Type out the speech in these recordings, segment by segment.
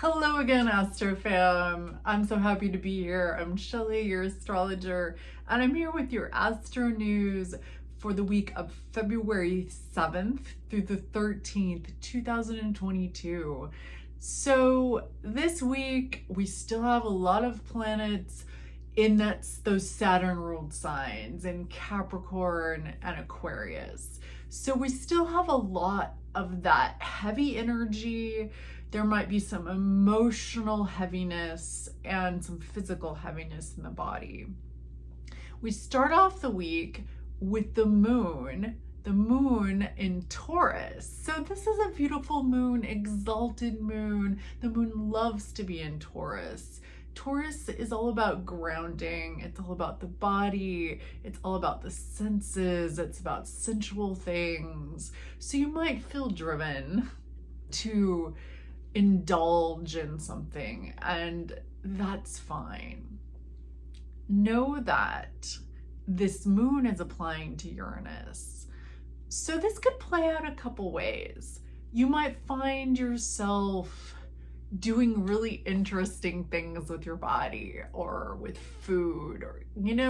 Hello again, Astro fam. I'm so happy to be here. I'm Shelly, your astrologer, and I'm here with your Astro news for the week of February 7th through the 13th, 2022. So this week, we still have a lot of planets in those Saturn-ruled signs in Capricorn and Aquarius. So we still have a lot of that heavy energy. There might be some emotional heaviness and some physical heaviness in the body. We start off the week with the moon in Taurus. So this is a beautiful moon, exalted moon. The moon loves to be in Taurus. Taurus is all about grounding. It's all about the body. It's all about the senses. It's about sensual things. So you might feel driven to indulge in something, and that's fine. Know that this moon is applying to Uranus. So this could play out a couple ways. You might find yourself doing really interesting things with your body or with food, or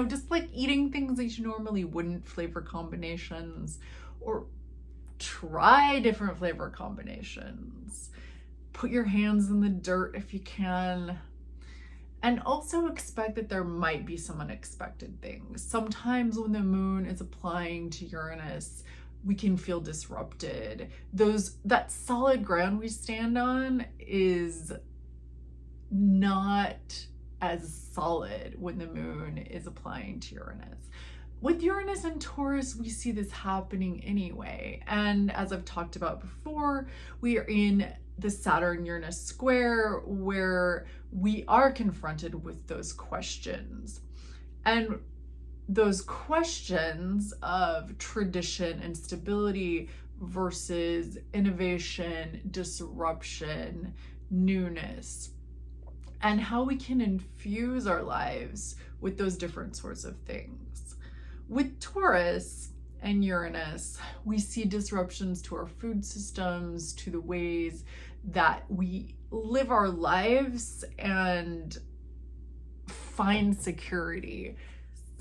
just like eating things that you normally wouldn't, flavor combinations, or try different flavor combinations. Put your hands in the dirt if you can. And also expect that there might be some unexpected things. Sometimes when the moon is applying to Uranus, we can feel disrupted. That solid ground we stand on is not as solid when the moon is applying to Uranus. With Uranus and Taurus, we see this happening anyway. And as I've talked about before, we are in the Saturn-Uranus square where we are confronted with those questions. And those questions of tradition and stability versus innovation, disruption, newness, and how we can infuse our lives with those different sorts of things. With Taurus and Uranus, we see disruptions to our food systems, to the ways that we live our lives and find security.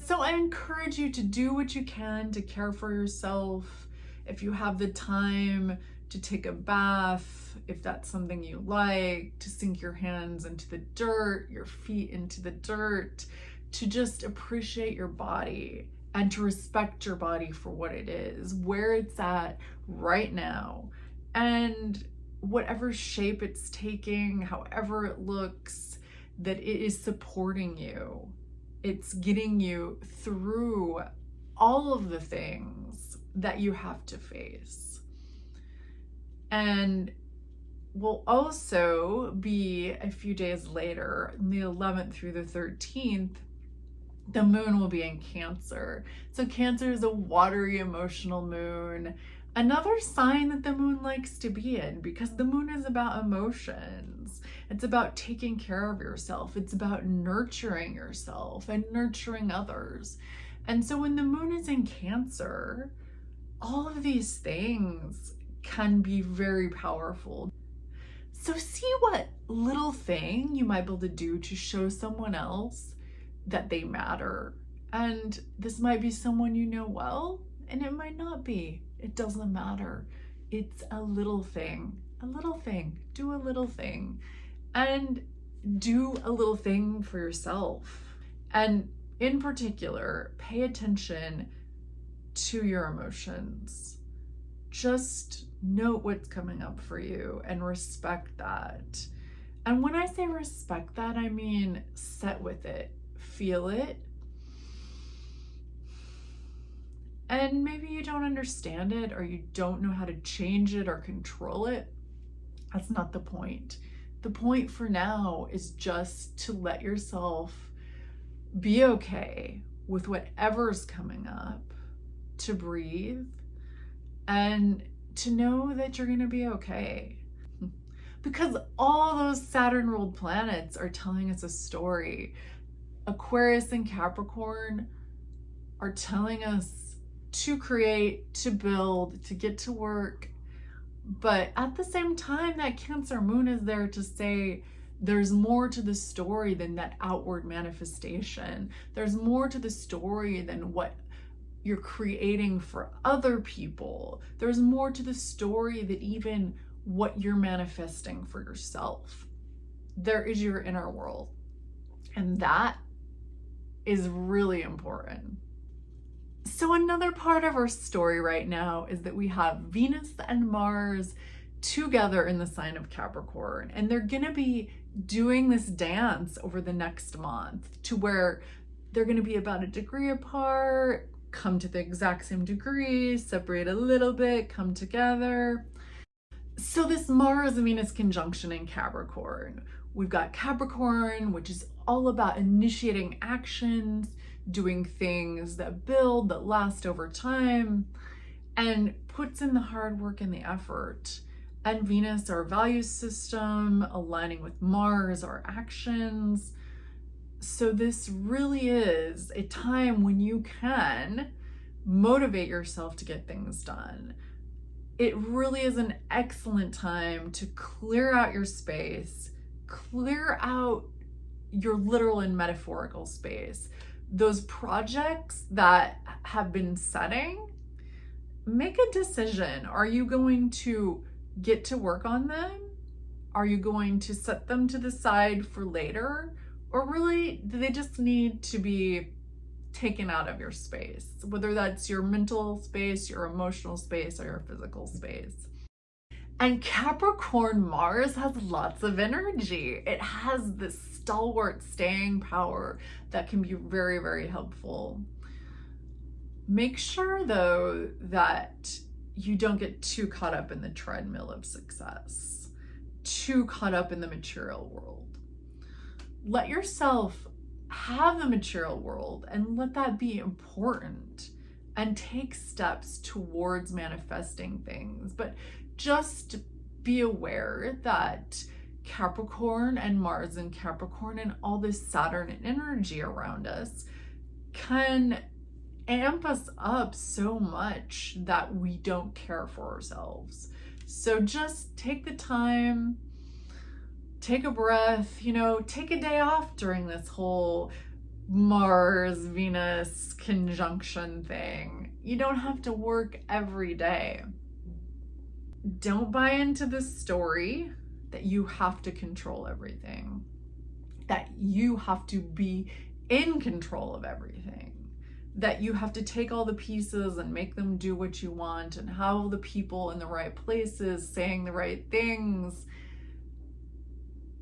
So I encourage you to do what you can to care for yourself. If you have the time to take a bath, if that's something you like, to sink your hands into the dirt, your feet into the dirt, to just appreciate your body and to respect your body for what it is, where it's at right now, and whatever shape it's taking, however it looks, that it is supporting you. It's getting you through all of the things that you have to face. And will also be a few days later, the 11th through the 13th, the moon will be in Cancer. So Cancer is a watery, emotional moon. Another sign that the moon likes to be in, because the moon is about emotions. It's about taking care of yourself. It's about nurturing yourself and nurturing others. And so when the moon is in Cancer, all of these things can be very powerful. So see what little thing you might be able to do to show someone else that they matter. And this might be someone you know well, and it might not be. It doesn't matter. It's a little thing. A little thing. Do a little thing. And do a little thing for yourself. And in particular, pay attention to your emotions. Just note what's coming up for you and respect that. And when I say respect that, I mean sit with it. Feel it. And maybe you don't understand it, or you don't know how to change it or control it. That's not the point. The point for now is just to let yourself be okay with whatever's coming up, to breathe, and to know that you're going to be okay. Because all those Saturn-ruled planets are telling us a story. Aquarius and Capricorn are telling us to create, to build, to get to work, But at the same time, that Cancer moon is there to say there's more to the story than that outward manifestation. There's more to the story than what you're creating for other people. There's more to the story than even what you're manifesting for yourself. There is your inner world. And that is really important. So another part of our story right now is that we have Venus and Mars together in the sign of Capricorn, and they're gonna be doing this dance over the next month to where they're gonna be about a degree apart, come to the exact same degree, separate a little bit, come together. So this Mars and Venus conjunction in Capricorn, we've got Capricorn, which is all about initiating actions, doing things that build, that last over time, and puts in the hard work and the effort. And Venus, our value system, aligning with Mars, our actions. So this really is a time when you can motivate yourself to get things done. It really is an excellent time to clear out your space, clear out your literal and metaphorical space. Those projects that have been setting, make a decision. Are you going to get to work on them? Are you going to set them to the side for later? Or really, do they just need to be taken out of your space? Whether that's your mental space, your emotional space, or your physical space. And Capricorn Mars has lots of energy. It has this stalwart staying power that can be very, very helpful. Make sure though that you don't get too caught up in the treadmill of success, too caught up in the material world. Let yourself have the material world and let that be important, and take steps towards manifesting things. But just be aware that Capricorn and Mars and Capricorn and all this Saturn and energy around us can amp us up so much that we don't care for ourselves. So just take the time, take a breath, take a day off during this whole Mars Venus conjunction thing. You don't have to work every day. Don't buy into the story that you have to control everything, that you have to be in control of everything, that you have to take all the pieces and make them do what you want, and have all the people in the right places saying the right things.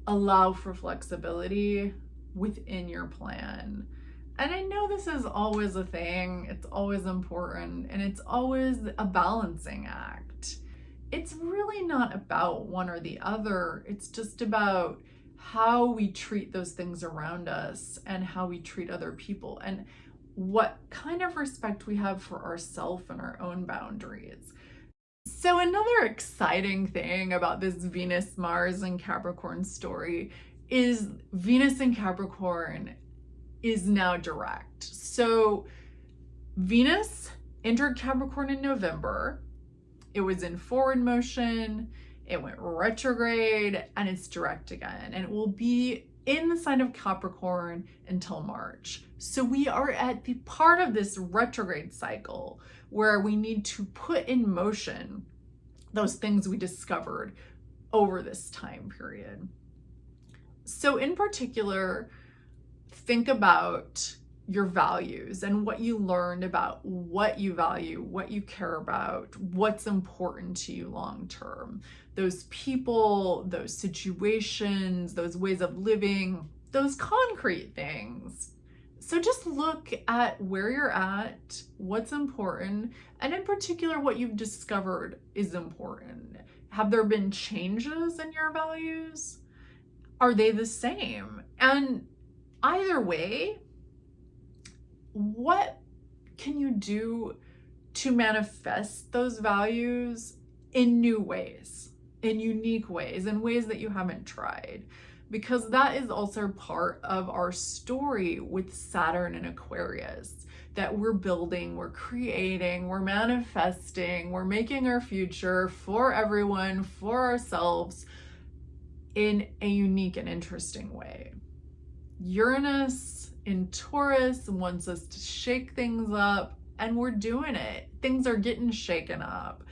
Allow for flexibility within your plan. And I know this is always a thing, it's always important, and it's always a balancing act. It's really not about one or the other. It's just about how we treat those things around us and how we treat other people, and what kind of respect we have for ourselves and our own boundaries. So another exciting thing about this Venus, Mars, and Capricorn story is Venus in Capricorn is now direct. So Venus entered Capricorn in November. It was in forward motion, it went retrograde, and it's direct again. And it will be in the sign of Capricorn until March. So we are at the part of this retrograde cycle where we need to put in motion those things we discovered over this time period. So in particular, think about your values and what you learned about what you value, what you care about, what's important to you long term. Those people, those situations, those ways of living, those concrete things. So just look at where you're at, what's important, and in particular, what you've discovered is important. Have there been changes in your values? Are they the same? And either way, what can you do to manifest those values in new ways, in unique ways, in ways that you haven't tried? Because that is also part of our story with Saturn and Aquarius. that we're building, we're creating, we're manifesting, we're making our future for everyone, for ourselves, in a unique and interesting way. Uranus in Taurus wants us to shake things up, and we're doing it. Things are getting shaken up.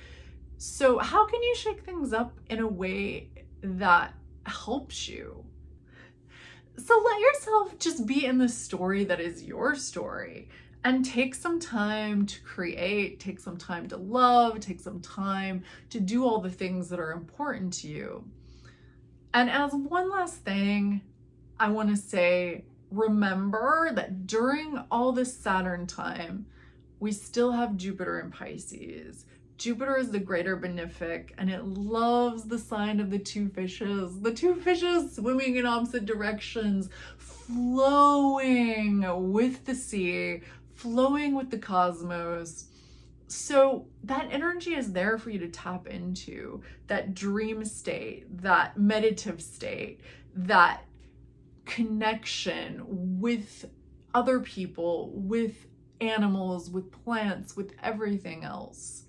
So how can you shake things up in a way that helps you? So let yourself just be in the story that is your story, and take some time to create, take some time to love, take some time to do all the things that are important to you. And as one last thing, I want to say, remember that during all this Saturn time, we still have Jupiter in Pisces. Jupiter is the greater benefic, and it loves the sign of the two fishes. The two fishes swimming in opposite directions, flowing with the sea, flowing with the cosmos. So that energy is there for you to tap into, that dream state, that meditative state, that connection with other people, with animals, with plants, with everything else.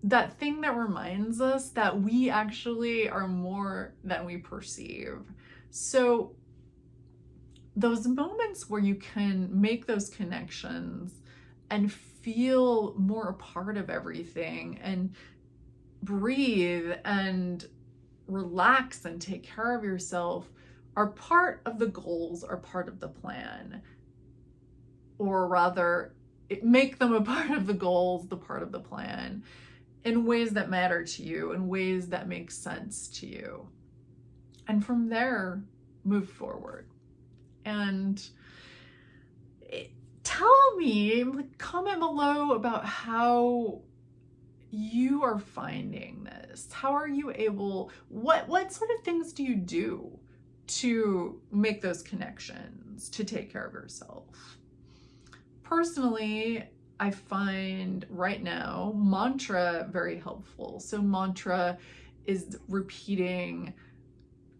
That thing that reminds us that we actually are more than we perceive. So those moments where you can make those connections and feel more a part of everything and breathe and relax and take care of yourself are part of the goals, are part of the plan. Or rather, make them a part of the goals, the part of the plan, in ways that matter to you, in ways that make sense to you. And from there, move forward. And tell me, comment below about how you are finding this. How are you able, what sort of things do you do to make those connections, to take care of yourself? Personally, I find right now mantra very helpful. So mantra is repeating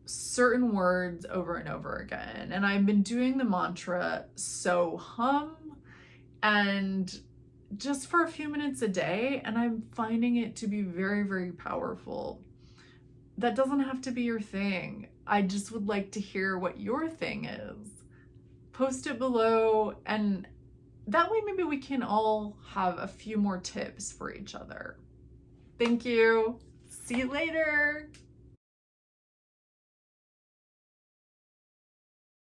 certain words over and over again. And I've been doing the mantra so hum, and just for a few minutes a day, and I'm finding it to be very, very powerful. That doesn't have to be your thing. I just would like to hear what your thing is. Post it below, and that way maybe we can all have a few more tips for each other. Thank you. See you later.